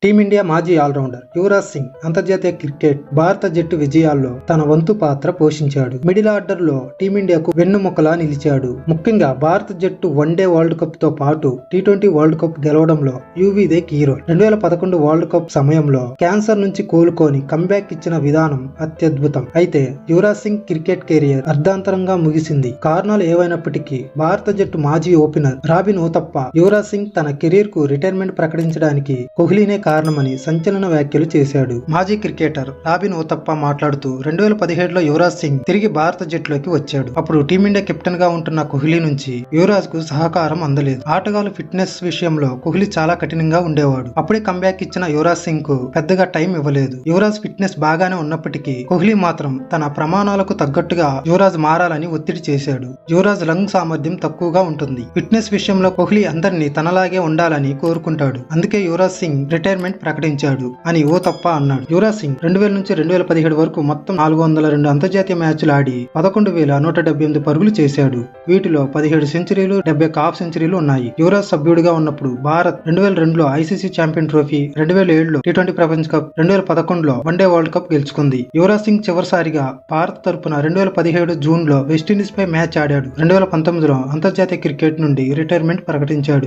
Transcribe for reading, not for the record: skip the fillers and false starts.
Team India మాజీ allrounder Yuvraj Singh అంతర్జాతీయ cricket భారత జట్టు విజయాల్లో తన వంతు పాత్ర పోషించాడు. మిడిల్ ఆర్డర్ లో టీమిండియాకు వెన్నుముకలా నిలిచాడు. ముఖ్యంగా భారత జట్టు వన్డే వరల్డ్ కప్ తో పాటు టీ20 వరల్డ్ కప్ గెలవడంలో యువీదే కీ రోల్. 2011 వరల్డ్ కప్ సమయంలో క్యాన్సర్ నుంచి కోలుకొని కంబ్యాక్ ఇచ్చిన విధానం అత్యద్భుతం. అయితే యువరాజ్ సింగ్ క్రికెట్ కెరియర్ అర్ధాంతరంగా ముగిసింది. కారణాలు ఏవైనప్పటికీ భారత జట్టు మాజీ ఓపెనర్ రాబిన్ ఉతప్ప యువరాజ్ సింగ్ తన కెరీర్ కు రిటైర్మెంట్ ప్రకటించడానికి కోహ్లీనే కారణమని సంచలన వ్యాఖ్యలు చేశాడు. మాజీ క్రికెటర్ రాబిన్ ఉతప్ప మాట్లాడుతూ 2017లో యువరాజ్ సింగ్ తిరిగి భారత జట్టులోకి వచ్చాడు. అప్పుడు టీమిండియా కెప్టెన్ గా ఉంటున్న కోహ్లీ నుంచి యువరాజ్ కు సహకారం అందలేదు. ఆటగాళ్ల ఫిట్నెస్ విషయంలో కోహ్లీ చాలా కఠినంగా ఉండేవాడు. అప్పుడే కంబ్యాక్ ఇచ్చిన యువరాజ్ సింగ్ కు పెద్దగా టైం ఇవ్వలేదు. యువరాజ్ ఫిట్నెస్ బాగానే ఉన్నప్పటికీ కోహ్లీ మాత్రం తన ప్రమాణాలకు తగ్గట్టుగా యువరాజ్ మారాలని ఒత్తిడి చేశాడు. యువరాజ్ లంగ్ సామర్థ్యం తక్కువగా ఉంటుంది. ఫిట్నెస్ విషయంలో కోహ్లీ అందరినీ తనలాగే ఉండాలని కోరుకుంటాడు. అందుకే యువరాజ్ సింగ్ రిటైర్మెంట్ ప్రకటించాడు అని ఉతప్ప అన్నాడు. యువరాజ్ సింగ్ 2000 నుంచి 2017 వరకు మొత్తం 402 అంతర్జాతీయ మ్యాచ్లు ఆడి 11,178 పరుగులు చేశాడు. వీటిలో 17 సెంచరీలు, 71 హాఫ్ సెంచరీలు ఉన్నాయి. యువరాజ్ సభ్యుడిగా ఉన్నప్పుడు భారత్ 2002లో ఐసీసీ ఛాంపియన్ ట్రోఫీ, 2007లో టీ20 ప్రపంచ కప్, 2011లో వన్డే వరల్డ్ కప్ గెలుచుకుంది. యువరాజ్ సింగ్ చివరిసారిగా భారత్ తరపున 2017 జూన్ లో వెస్టిండీస్ పై మ్యాచ్ ఆడాడు. 2019లో అంతర్జాతీయ క్రికెట్ నుండి రిటైర్మెంట్ ప్రకటించాడు.